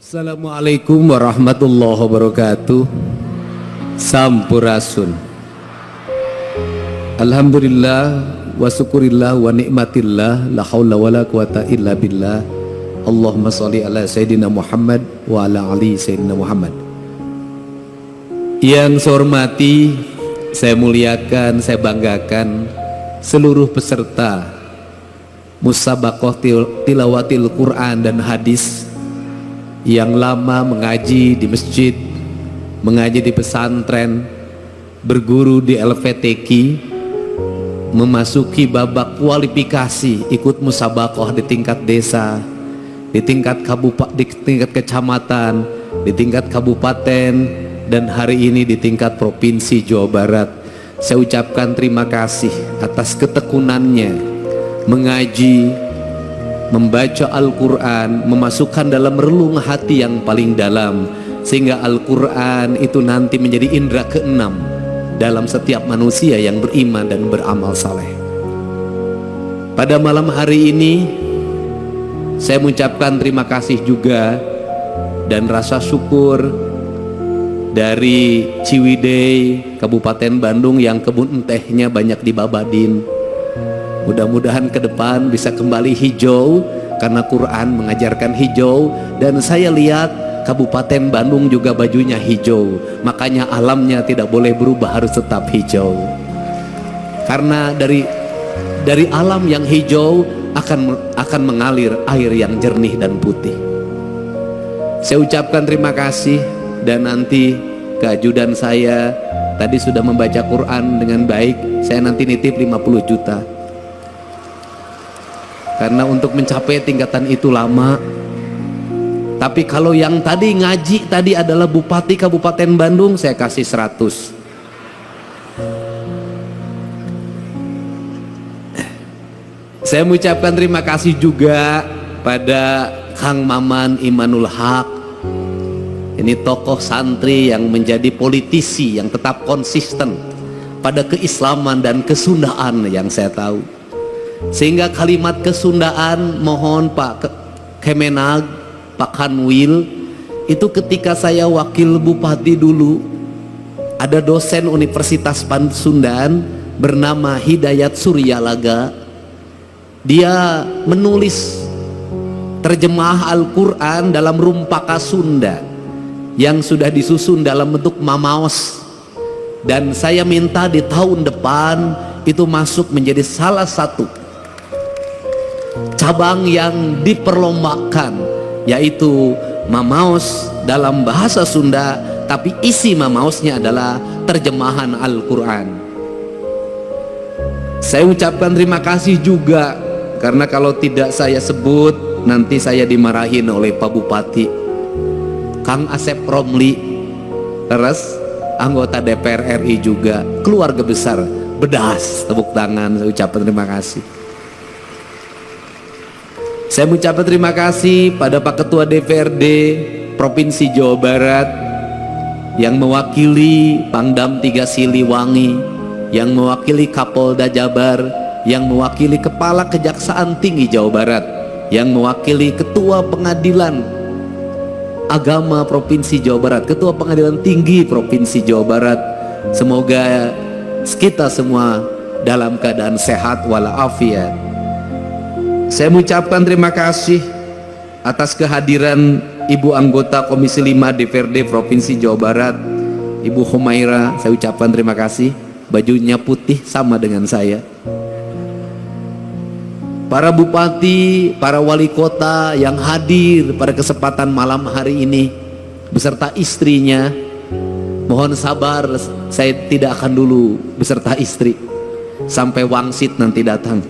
Assalamualaikum warahmatullahi wabarakatuh. Sampurasun. Alhamdulillah wa syukurillah wa nikmatillah, la haula wala quwata illa billah. Allahumma sholli ala sayyidina Muhammad wa ala ali sayyidina Muhammad. Yang saya hormati, saya muliakan, saya banggakan seluruh peserta musabaqah tilawatil Quran dan hadis yang lama mengaji di masjid, mengaji di pesantren, berguru di LVTQ, memasuki babak kualifikasi ikut musabaqah di tingkat desa, di tingkat kecamatan, di tingkat kabupaten, dan hari ini di tingkat provinsi Jawa Barat. Saya ucapkan terima kasih atas ketekunannya mengaji, membaca Al-Quran, memasukkan dalam relung hati yang paling dalam, sehingga Al-Quran itu nanti menjadi indera keenam dalam setiap manusia yang beriman dan beramal saleh. Pada malam hari ini saya mengucapkan terima kasih juga dan rasa syukur dari Ciwidey, Kabupaten Bandung yang kebun tehnya banyak di Babadin. Mudah-mudahan ke depan bisa kembali hijau, karena Quran mengajarkan hijau. Dan saya lihat Kabupaten Bandung juga bajunya hijau, makanya alamnya tidak boleh berubah, harus tetap hijau. Karena dari alam yang hijau akan mengalir air yang jernih dan putih. Saya ucapkan terima kasih, dan nanti keajudan saya tadi sudah membaca Quran dengan baik. Saya nanti nitip 50 juta. Karena untuk mencapai tingkatan itu lama. Tapi kalau yang tadi ngaji tadi adalah Bupati Kabupaten Bandung, saya kasih 100. Saya mengucapkan terima kasih juga pada Kang Maman Imanul Haq. Ini tokoh santri yang menjadi politisi yang tetap konsisten pada keislaman dan kesundaan yang saya tahu. Sehingga kalimat kesundaan, mohon Pak Kemenag, Pak Kanwil, itu ketika saya wakil bupati dulu, ada dosen Universitas Pasundan bernama Hidayat Suryalaga. Dia menulis terjemah Al-Quran dalam rumpaka Sunda yang sudah disusun dalam bentuk mamaos. Dan saya minta di tahun depan itu masuk menjadi salah satu cabang yang diperlombakan, yaitu mamaos dalam bahasa Sunda, tapi isi mamaosnya adalah terjemahan Al-Quran. Saya ucapkan terima kasih juga, karena kalau tidak saya sebut nanti saya dimarahin oleh Pak Bupati. Kang Asep Romli, terus anggota DPR RI juga, keluarga besar Bedas, tepuk tangan. Saya ucapkan terima kasih. Saya mengucapkan terima kasih pada Pak Ketua DPRD Provinsi Jawa Barat yang mewakili Pangdam 3 Siliwangi, yang mewakili Kapolda Jabar, yang mewakili Kepala Kejaksaan Tinggi Jawa Barat, yang mewakili Ketua Pengadilan Agama Provinsi Jawa Barat, Ketua Pengadilan Tinggi Provinsi Jawa Barat. Semoga kita semua dalam keadaan sehat walafiat. Saya mengucapkan terima kasih atas kehadiran Ibu anggota Komisi 5 DPRD Provinsi Jawa Barat, Ibu Humaira. Saya ucapkan terima kasih, bajunya putih sama dengan saya. Para bupati, para wali kota yang hadir pada kesempatan malam hari ini beserta istrinya, mohon sabar, saya tidak akan dulu beserta istri sampai wangsit nanti datang.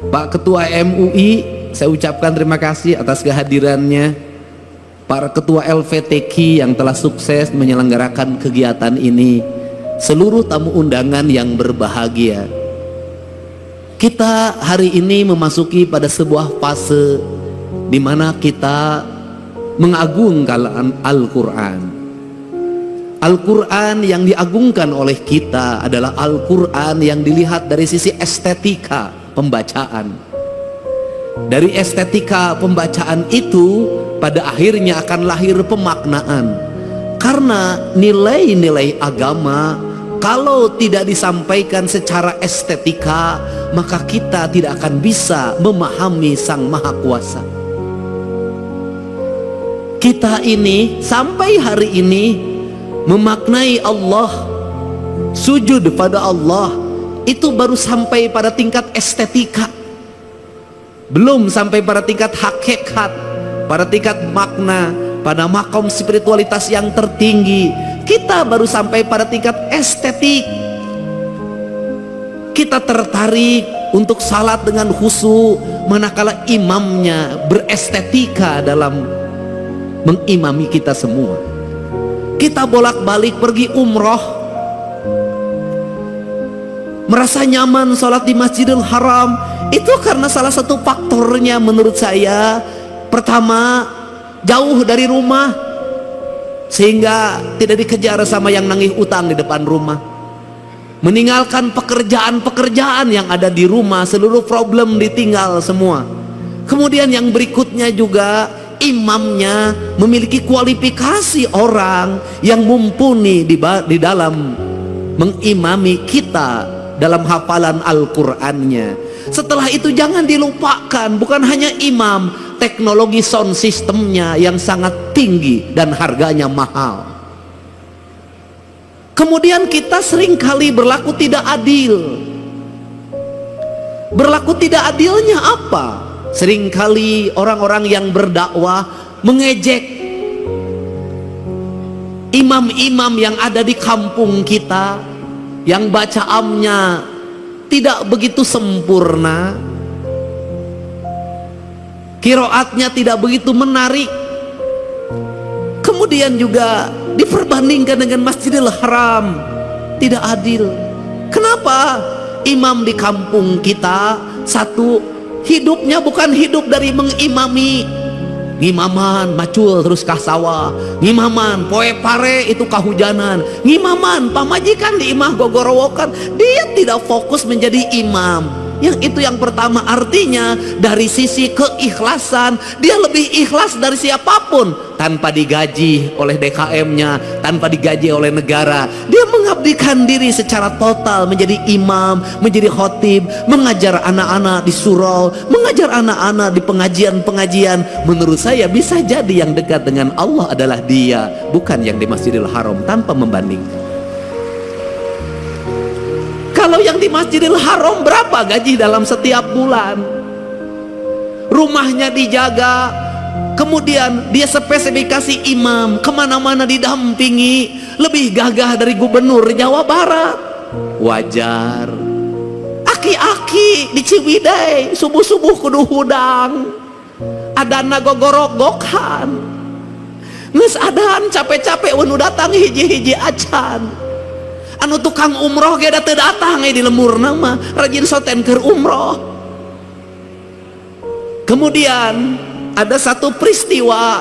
Pak Ketua MUI, saya ucapkan terima kasih atas kehadirannya. Para Ketua LVTQ yang telah sukses menyelenggarakan kegiatan ini, seluruh tamu undangan yang berbahagia. Kita hari ini memasuki pada sebuah fase di mana kita mengagungkan Al-Quran. Al-Quran yang diagungkan oleh kita adalah Al-Quran yang dilihat dari sisi estetika pembacaan. Dari estetika pembacaan itu pada akhirnya akan lahir pemaknaan. Karena nilai-nilai agama kalau tidak disampaikan secara estetika, maka kita tidak akan bisa memahami Sang Maha Kuasa. Kita ini sampai hari ini memaknai Allah, sujud pada Allah, itu baru sampai pada tingkat estetika, belum sampai pada tingkat hakikat, pada tingkat makna, pada makom spiritualitas yang tertinggi. Kita baru sampai pada tingkat estetik. Kita tertarik untuk salat dengan khusyuk, manakala imamnya berestetika dalam mengimami kita semua. Kita bolak-balik pergi umroh, merasa nyaman sholat di Masjidil Haram. Itu karena salah satu faktornya menurut saya, pertama, jauh dari rumah, sehingga tidak dikejar sama yang nagih utang di depan rumah, meninggalkan pekerjaan-pekerjaan yang ada di rumah, seluruh problem ditinggal semua. Kemudian yang berikutnya juga, imamnya memiliki kualifikasi orang yang mumpuni di dalam mengimami kita dalam hafalan Al-Qur'annya. Setelah itu jangan dilupakan, bukan hanya imam, teknologi sound systemnya yang sangat tinggi dan harganya mahal. Kemudian kita seringkali berlaku tidak adil. Berlaku tidak adilnya apa? Seringkali orang-orang yang berdakwah mengejek imam-imam yang ada di kampung kita, yang bacaannya tidak begitu sempurna, qiraatnya tidak begitu menarik. Kemudian juga diperbandingkan dengan Masjidil Haram, tidak adil. Kenapa? Imam di kampung kita, satu, hidupnya bukan hidup dari mengimami. Ngimaman macul terus kah sawah, ngimaman poe pare itu kahujanan, ngimaman pamajikan di imah gogorowokan. Dia tidak fokus menjadi imam. Yang itu yang pertama, artinya dari sisi keikhlasan dia lebih ikhlas dari siapapun, tanpa digaji oleh DKM-nya, tanpa digaji oleh negara. Dia mengabdikan diri secara total menjadi imam, menjadi khotib, mengajar anak-anak di surau, mengajar anak-anak di pengajian-pengajian. Menurut saya bisa jadi yang dekat dengan Allah adalah dia, bukan yang di Masjidil Haram, tanpa membandingkan. Kalau yang di Masjidil Haram berapa gaji dalam setiap bulan? Rumahnya dijaga, kemudian dia spesifikasi imam, kemana-mana didampingi, lebih gagah dari gubernur Jawa Barat. Wajar. Aki-aki di Ciwidey subuh-subuh kudu hudang, adana gogorogokan, nges adan capek-capek wanu datang hiji-hiji acan. Anu tukang umroh ge teu datang di lemur nama rajin soten keur umroh. Kemudian ada satu peristiwa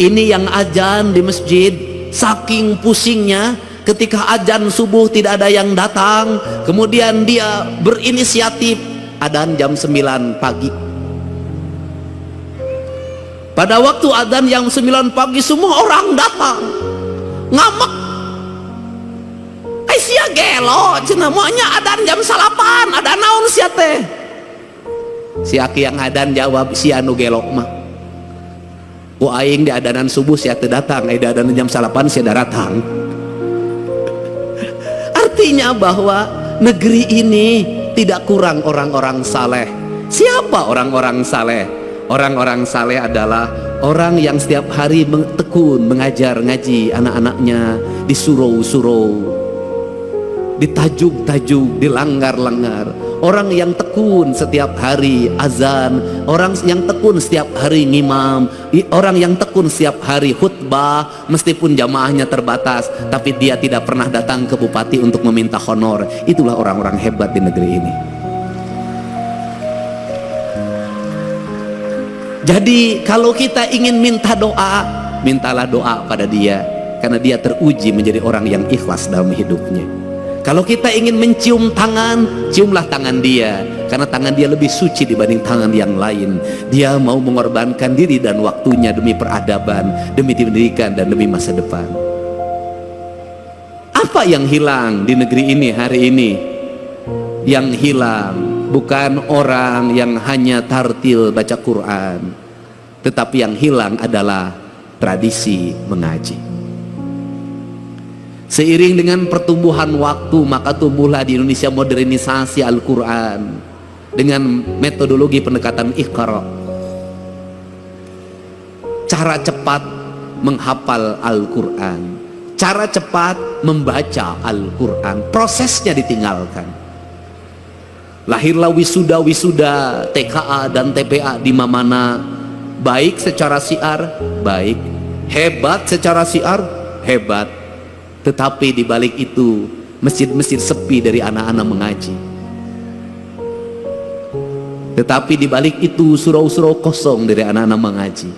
ini yang azan di masjid, saking pusingnya ketika azan subuh tidak ada yang datang, kemudian dia berinisiatif adzan jam 9 pagi. Pada waktu adzan jam 9 pagi semua orang datang, ngamek. Sia gelo cenah moanya adan jam 8, ada naon sia teh. Si aki yang adan jawab, si anu gelo mah ku aing di adanan subuh sia teu datang, di adanan jam 8 sia datang. Artinya bahwa negeri ini tidak kurang orang-orang saleh. Siapa orang-orang saleh? Orang-orang saleh adalah orang yang setiap hari tekun mengajar ngaji anak-anaknya di surau-surau, ditajuk-tajuk, dilanggar-langgar. Orang yang tekun setiap hari azan, orang yang tekun setiap hari ngimam, orang yang tekun setiap hari khutbah, meskipun jamaahnya terbatas, tapi dia tidak pernah datang ke bupati untuk meminta honor. Itulah orang-orang hebat di negeri ini. Jadi kalau kita ingin minta doa, mintalah doa pada dia, karena dia teruji menjadi orang yang ikhlas dalam hidupnya. Kalau kita ingin mencium tangan, ciumlah tangan dia, karena tangan dia lebih suci dibanding tangan yang lain. Dia mau mengorbankan diri dan waktunya demi peradaban, demi pendidikan, dan demi masa depan. Apa yang hilang di negeri ini hari ini? Yang hilang bukan orang yang hanya tartil baca Quran, tetapi yang hilang adalah tradisi mengaji. Seiring dengan pertumbuhan waktu, maka tumbuhlah di Indonesia modernisasi Al-Quran dengan metodologi pendekatan Iqra. Cara cepat menghafal Al-Quran, cara cepat membaca Al-Quran, prosesnya ditinggalkan. Lahirlah wisuda-wisuda TKA dan TPA di mana baik secara syiar, baik, hebat secara syiar, hebat. Tetapi di balik itu masjid-masjid sepi dari anak-anak mengaji. Tetapi di balik itu surau-surau kosong dari anak-anak mengaji.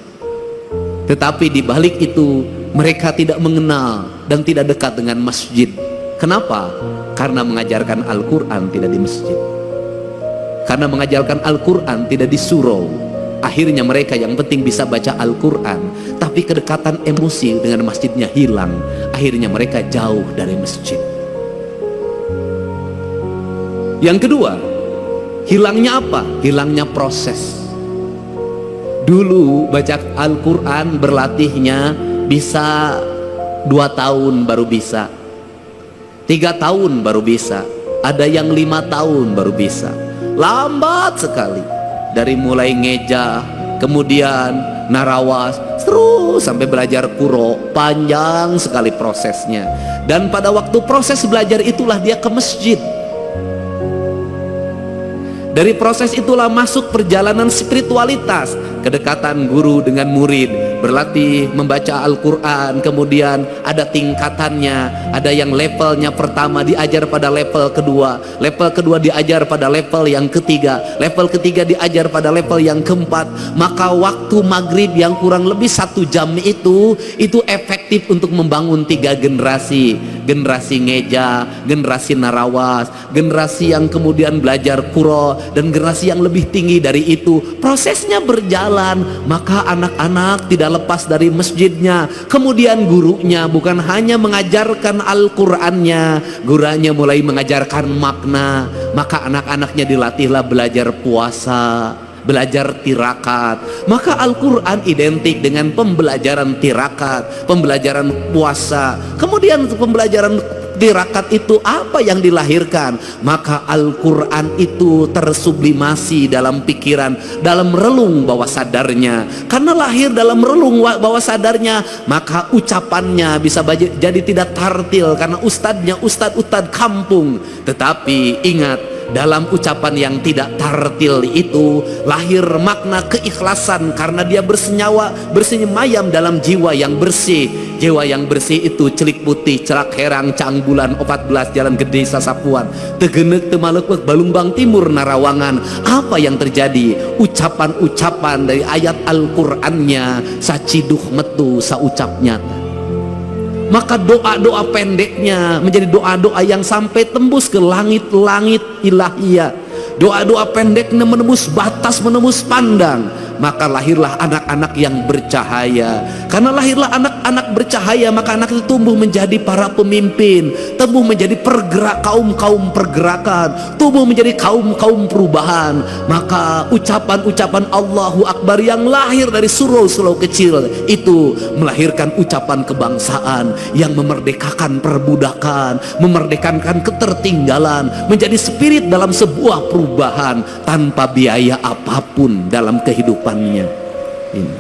Tetapi di balik itu mereka tidak mengenal dan tidak dekat dengan masjid. Kenapa? Karena mengajarkan Al-Quran tidak di masjid. Karena mengajarkan Al-Quran tidak di surau. Akhirnya mereka yang penting bisa baca Al-Quran, tapi kedekatan emosi dengan masjidnya hilang. Akhirnya mereka jauh dari masjid. Yang kedua, hilangnya apa? Hilangnya proses. Dulu baca Al-Quran berlatihnya bisa 2 tahun baru bisa, 3 tahun baru bisa, ada yang 5 tahun baru bisa. Lambat sekali. Dari mulai ngeja, kemudian narawas, terus sampai belajar kuro, panjang sekali prosesnya. Dan pada waktu proses belajar itulah dia ke masjid. Dari proses itulah masuk perjalanan spiritualitas, kedekatan guru dengan murid, berlatih membaca Al-Quran, kemudian ada tingkatannya, ada yang levelnya pertama diajar pada level kedua diajar pada level yang ketiga diajar pada level yang keempat. Maka waktu maghrib yang kurang lebih 1 jam itu efektif untuk membangun 3 generasi. Generasi ngeja, generasi narawas, generasi yang kemudian belajar kuro, dan generasi yang lebih tinggi dari itu. Prosesnya berjalan, maka anak-anak tidak lepas dari masjidnya. Kemudian gurunya bukan hanya mengajarkan Al-Qur'annya, gurunya mulai mengajarkan makna. Maka anak-anaknya dilatihlah belajar puasa, belajar tirakat. Maka Al-Quran identik dengan pembelajaran tirakat, pembelajaran puasa. Kemudian pembelajaran tirakat itu apa yang dilahirkan? Maka Al-Quran itu tersublimasi dalam pikiran, dalam relung bawah sadarnya. Karena lahir dalam relung bawah sadarnya, maka ucapannya bisa jadi tidak tartil karena ustadznya ustadz kampung. Tetapi ingat, dalam ucapan yang tidak tartil itu lahir makna keikhlasan, karena dia bersenyamayam dalam jiwa yang bersih. Jiwa yang bersih itu celik putih, celak herang, cang bulan, 14 jalan gede sasapuan, tegenek temalekek balumbang timur narawangan. Apa yang terjadi? Ucapan-ucapan dari ayat Al-Qur'annya saciduh metu saucap nyata. Maka doa-doa pendeknya menjadi doa-doa yang sampai tembus ke langit-langit ilahiyah. Doa-doa pendeknya menembus batas, menembus pandang. Maka lahirlah anak-anak yang bercahaya. Karena lahirlah anak-anak bercahaya, maka anak itu tumbuh menjadi para pemimpin, tumbuh menjadi kaum-kaum pergerakan, tumbuh menjadi kaum-kaum perubahan. Maka ucapan-ucapan Allahu Akbar yang lahir dari surau-surau kecil itu melahirkan ucapan kebangsaan yang memerdekakan perbudakan, memerdekakan ketertinggalan, menjadi spirit dalam sebuah perubahan tanpa biaya apapun dalam kehidupannya ini.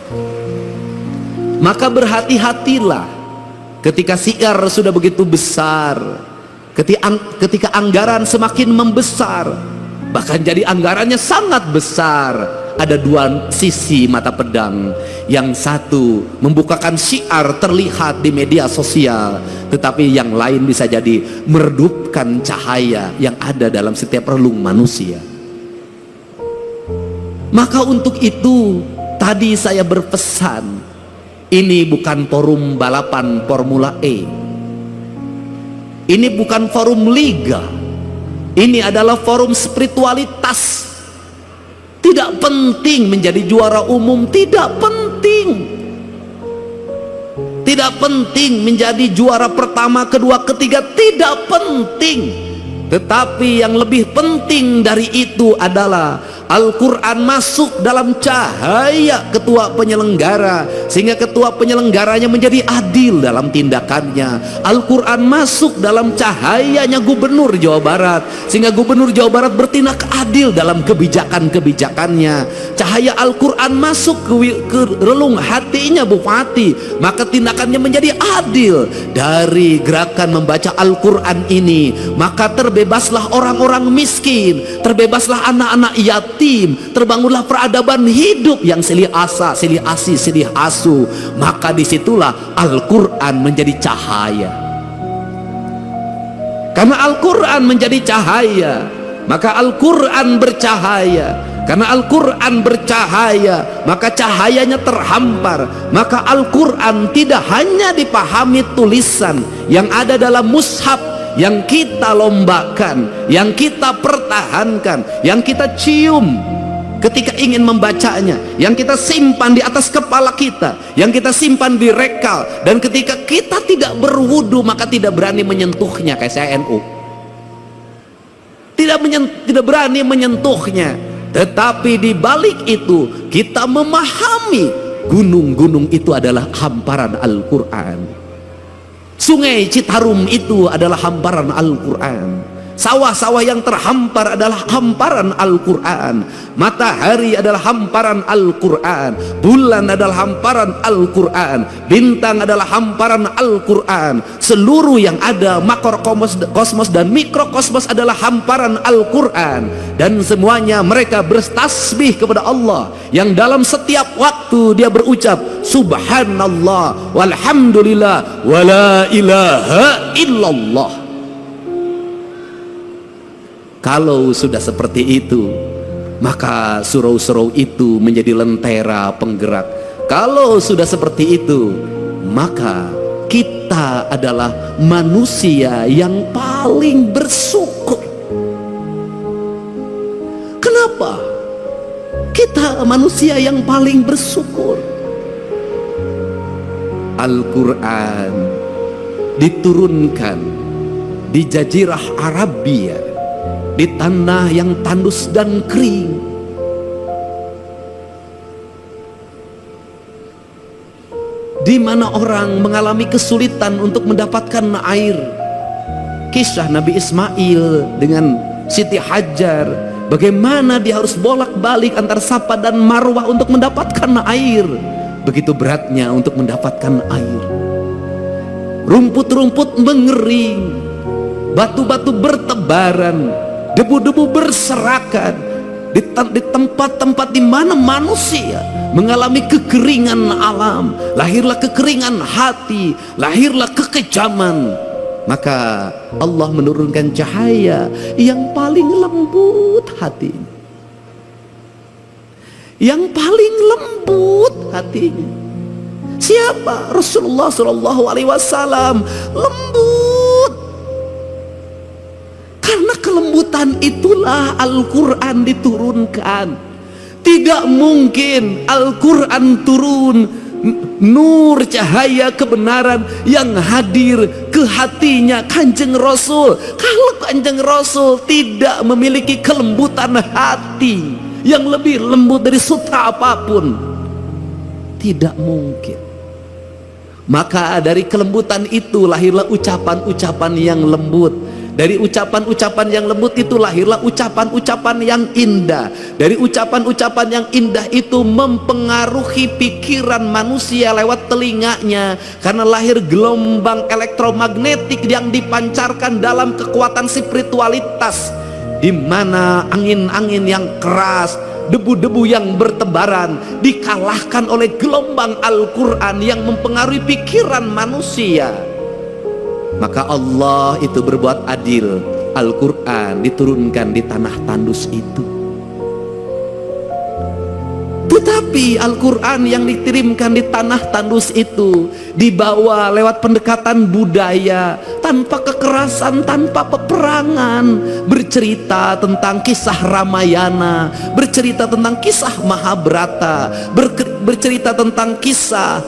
Maka berhati-hatilah ketika syiar sudah begitu besar, ketika anggaran semakin membesar, bahkan jadi anggarannya sangat besar. Ada 2 sisi mata pedang. Yang satu membukakan syiar terlihat di media sosial, tetapi yang lain bisa jadi meredupkan cahaya yang ada dalam setiap relung manusia. Maka untuk itu tadi saya berpesan, ini bukan forum balapan Formula E. Ini bukan forum liga, ini adalah forum spiritualitas. Tidak penting menjadi juara umum, tidak penting. Tidak penting menjadi juara pertama, kedua, ketiga, tidak penting. Tetapi yang lebih penting dari itu adalah Al-Quran masuk dalam cahaya ketua penyelenggara, sehingga ketua penyelenggaranya menjadi adil dalam tindakannya. Al-Quran masuk dalam cahayanya gubernur Jawa Barat, sehingga gubernur Jawa Barat bertindak adil dalam kebijakan-kebijakannya. Cahaya Al-Quran masuk ke relung hatinya bupati, maka tindakannya menjadi adil. Dari gerakan membaca Al-Quran ini, maka terbebaslah orang-orang miskin, terbebaslah anak-anak yatim, terbangunlah peradaban hidup yang silih asa, silih asi, silih asu. Maka disitulah Al-Quran menjadi cahaya. Karena Al-Quran menjadi cahaya, maka Al-Quran bercahaya. Karena Al-Quran bercahaya, maka cahayanya terhampar. Maka Al-Quran tidak hanya dipahami tulisan yang ada dalam mushaf, yang kita lombakan, yang kita pertahankan, yang kita cium ketika ingin membacanya, yang kita simpan di atas kepala kita, yang kita simpan di rekal, dan ketika kita tidak berwudu maka tidak berani menyentuhnya. Kayak saya NU, tidak berani menyentuhnya. Tetapi di balik itu kita memahami gunung-gunung itu adalah hamparan Al-Quran, sungai Citarum itu adalah hamparan Al-Quran, sawah-sawah yang terhampar adalah hamparan Al-Quran, matahari adalah hamparan Al-Quran, bulan adalah hamparan Al-Quran, bintang adalah hamparan Al-Quran, seluruh yang ada makrokosmos dan mikrokosmos adalah hamparan Al-Quran. Dan semuanya mereka bertasbih kepada Allah, yang dalam setiap waktu dia berucap subhanallah walhamdulillah wala ilaha illallah. Kalau sudah seperti itu, maka surau-surau itu menjadi lentera penggerak. Kalau sudah seperti itu, maka kita adalah manusia yang paling bersyukur. Kenapa kita manusia yang paling bersyukur? Al-Quran diturunkan di Jazirah Arabia, di tanah yang tandus dan kering. Di mana orang mengalami kesulitan untuk mendapatkan air. Kisah Nabi Ismail dengan Siti Hajar, bagaimana dia harus bolak-balik antar Safa dan Marwah untuk mendapatkan air. Begitu beratnya untuk mendapatkan air. Rumput-rumput mengering, batu-batu bertebaran, debu-debu berserakan di tempat-tempat di mana manusia mengalami kekeringan alam. Lahirlah kekeringan hati, lahirlah kekejaman. Maka Allah menurunkan cahaya yang paling lembut hatinya, yang paling lembut hatinya. Siapa? Rasulullah SAW. Lembut. Karena kelembutan itulah Al-Quran diturunkan. Tidak mungkin Al-Quran turun, nur cahaya kebenaran yang hadir ke hatinya Kanjeng Rasul, kalau Kanjeng Rasul tidak memiliki kelembutan hati yang lebih lembut dari sutra apapun, tidak mungkin. Maka dari kelembutan itu lahirlah ucapan-ucapan yang lembut. Dari ucapan-ucapan yang lembut itu lahirlah ucapan-ucapan yang indah. Dari ucapan-ucapan yang indah itu mempengaruhi pikiran manusia lewat telinganya, karena lahir gelombang elektromagnetik yang dipancarkan dalam kekuatan spiritualitas, di mana angin-angin yang keras, debu-debu yang bertebaran dikalahkan oleh gelombang Al-Quran yang mempengaruhi pikiran manusia. Maka Allah itu berbuat adil. Al-Quran diturunkan di tanah tandus itu. Tetapi Al-Quran yang dikirimkan di tanah tandus itu dibawa lewat pendekatan budaya, tanpa kekerasan, tanpa peperangan, bercerita tentang kisah Ramayana, bercerita tentang kisah Mahabharata, bercerita tentang kisah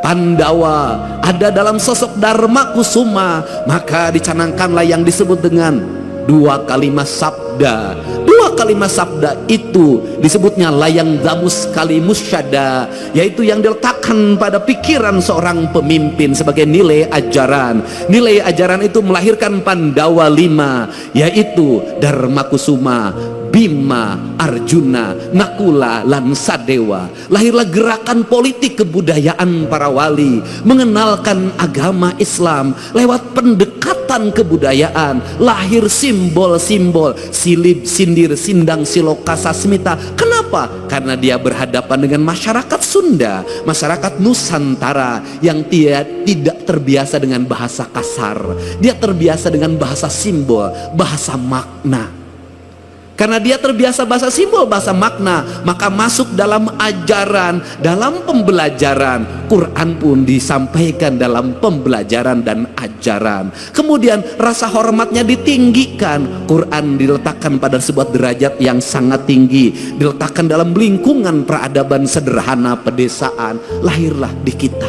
Pandawa, ada dalam sosok Dharma Kusuma. Maka dicanangkanlah yang disebut dengan dua kalimat sabda. Dua kalimat sabda itu disebutnya layang damus kalimus syada, yaitu yang diletakkan pada pikiran seorang pemimpin sebagai nilai ajaran. Nilai ajaran itu melahirkan Pandawa 5, yaitu Dharma Kusuma, Bima, Arjuna, Nakula, lan Sadewa. Lahirlah gerakan politik kebudayaan para wali, mengenalkan agama Islam lewat pendekatan kebudayaan. Lahir simbol-simbol silib, sindir, sindang, siloka, sasmita. Kenapa? Karena dia berhadapan dengan masyarakat Sunda, masyarakat Nusantara yang tidak terbiasa dengan bahasa kasar. Dia terbiasa dengan bahasa simbol, bahasa makna. Karena dia terbiasa bahasa simbol, bahasa makna, maka masuk dalam ajaran, dalam pembelajaran. Quran pun disampaikan dalam pembelajaran dan ajaran. Kemudian rasa hormatnya ditinggikan. Quran diletakkan pada sebuah derajat yang sangat tinggi, diletakkan dalam lingkungan peradaban sederhana pedesaan. Lahirlah di kita.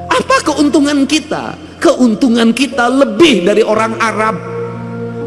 Apa keuntungan kita? Keuntungan kita lebih dari orang Arab.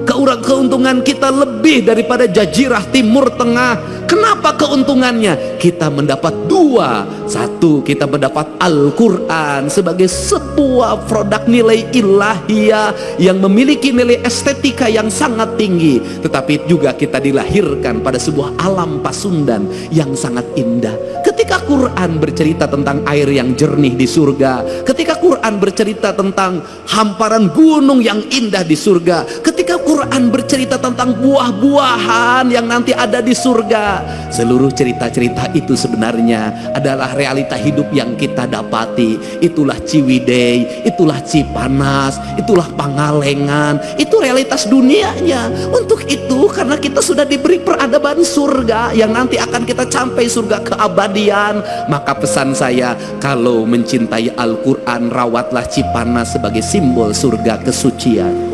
Keuntungan kita lebih daripada jazirah Timur Tengah. Kenapa keuntungannya? Kita mendapat dua. Satu, kita mendapat Al-Quran sebagai sebuah produk nilai ilahiyah yang memiliki nilai estetika yang sangat tinggi. Tetapi juga kita dilahirkan pada sebuah alam Pasundan yang sangat indah. Ketika Quran bercerita tentang air yang jernih di surga, ketika Quran bercerita tentang hamparan gunung yang indah di surga, ketika Quran bercerita tentang buah-buahan yang nanti ada di surga, seluruh cerita-cerita itu sebenarnya adalah realita hidup yang kita dapati. Itulah Ciwidey, itulah Cipanas, itulah Pangalengan. Itu realitas dunianya. Untuk itu, karena kita sudah diberi peradaban surga yang nanti akan kita capai surga keabadian, maka pesan saya, kalau mencintai Al-Quran, rawatlah Cipanas sebagai simbol surga kesucian.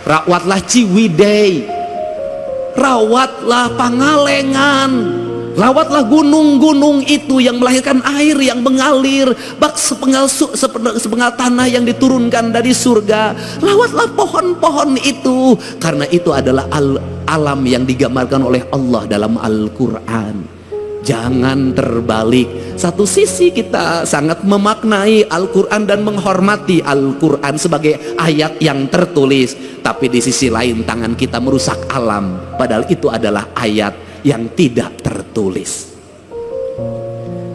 Rawatlah Ciwidey, rawatlah Pangalengan, rawatlah gunung-gunung itu yang melahirkan air yang mengalir, bak sepenggal tanah yang diturunkan dari surga. Rawatlah pohon-pohon itu, karena itu adalah alam yang digambarkan oleh Allah dalam Al-Quran. Jangan terbalik. Satu sisi kita sangat memaknai Al-Quran dan menghormati Al-Quran sebagai ayat yang tertulis, tapi di sisi lain tangan kita merusak alam, padahal itu adalah ayat yang tidak tertulis.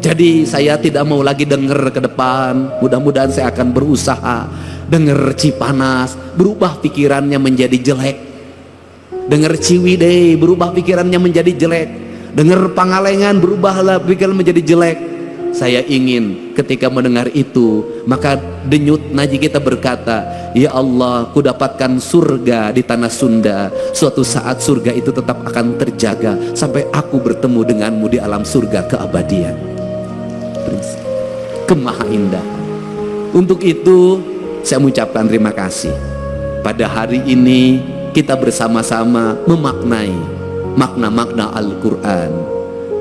Jadi saya tidak mau lagi dengar ke depan. Mudah-mudahan saya akan berusaha dengar Cipanas, berubah pikirannya menjadi jelek. Dengar Ciwidey, berubah pikirannya menjadi jelek. Dengar Pangalengan, berubahlah pikiran menjadi jelek. Saya ingin ketika mendengar itu, maka denyut nadi kita berkata, ya Allah, ku dapatkan surga di tanah Sunda. Suatu saat surga itu tetap akan terjaga sampai aku bertemu denganmu di alam surga keabadian. Kemaha indah. Untuk itu saya mengucapkan terima kasih. Pada hari ini kita bersama-sama memaknai makna-makna Al-Quran,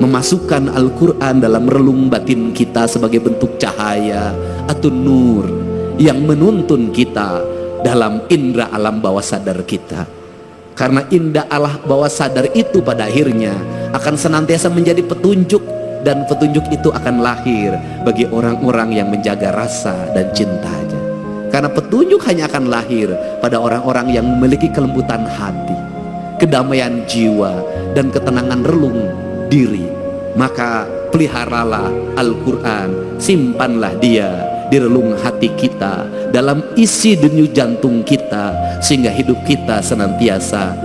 memasukkan Al-Quran dalam relung batin kita sebagai bentuk cahaya atau nur yang menuntun kita dalam indera alam bawah sadar kita. Karena indera alam bawah sadar itu pada akhirnya akan senantiasa menjadi petunjuk, dan petunjuk itu akan lahir bagi orang-orang yang menjaga rasa dan cintanya. Karena petunjuk hanya akan lahir pada orang-orang yang memiliki kelembutan hati, kedamaian jiwa, dan ketenangan relung diri. Maka peliharalah Al-Quran, simpanlah dia di relung hati kita, dalam isi denyut jantung kita, sehingga hidup kita senantiasa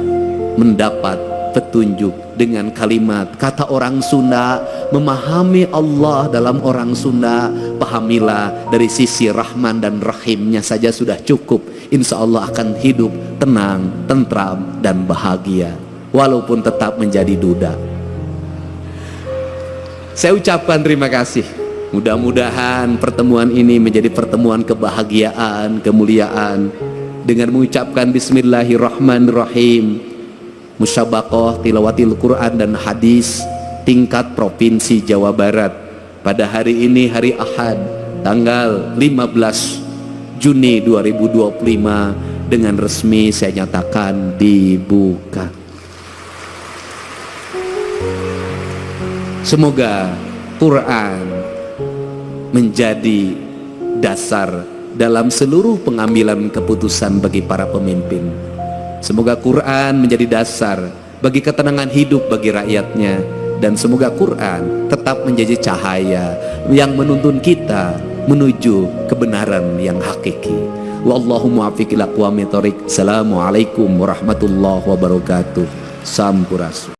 mendapat petunjuk. Dengan kalimat kata orang Sunda, memahami Allah dalam orang Sunda, pahamilah dari sisi Rahman dan Rahimnya saja sudah cukup. Insya Allah akan hidup tenang, tentram, dan bahagia, walaupun tetap menjadi duda. Saya ucapkan terima kasih. Mudah-mudahan pertemuan ini menjadi pertemuan kebahagiaan, kemuliaan, dengan mengucapkan bismillahirrahmanirrahim, musyabaqah tilawatil Quran dan hadis tingkat provinsi Jawa Barat pada hari ini, hari Ahad, tanggal 15 Juni 2025, dengan resmi saya nyatakan dibuka. Semoga Quran menjadi dasar dalam seluruh pengambilan keputusan bagi para pemimpin. Semoga Quran menjadi dasar bagi ketenangan hidup bagi rakyatnya, dan semoga Quran tetap menjadi cahaya yang menuntun kita menuju kebenaran yang hakiki. Wallahu muwaffiq ila aqwamit thoriq. Assalamualaikum warahmatullahi wabarakatuh. Sampurasun.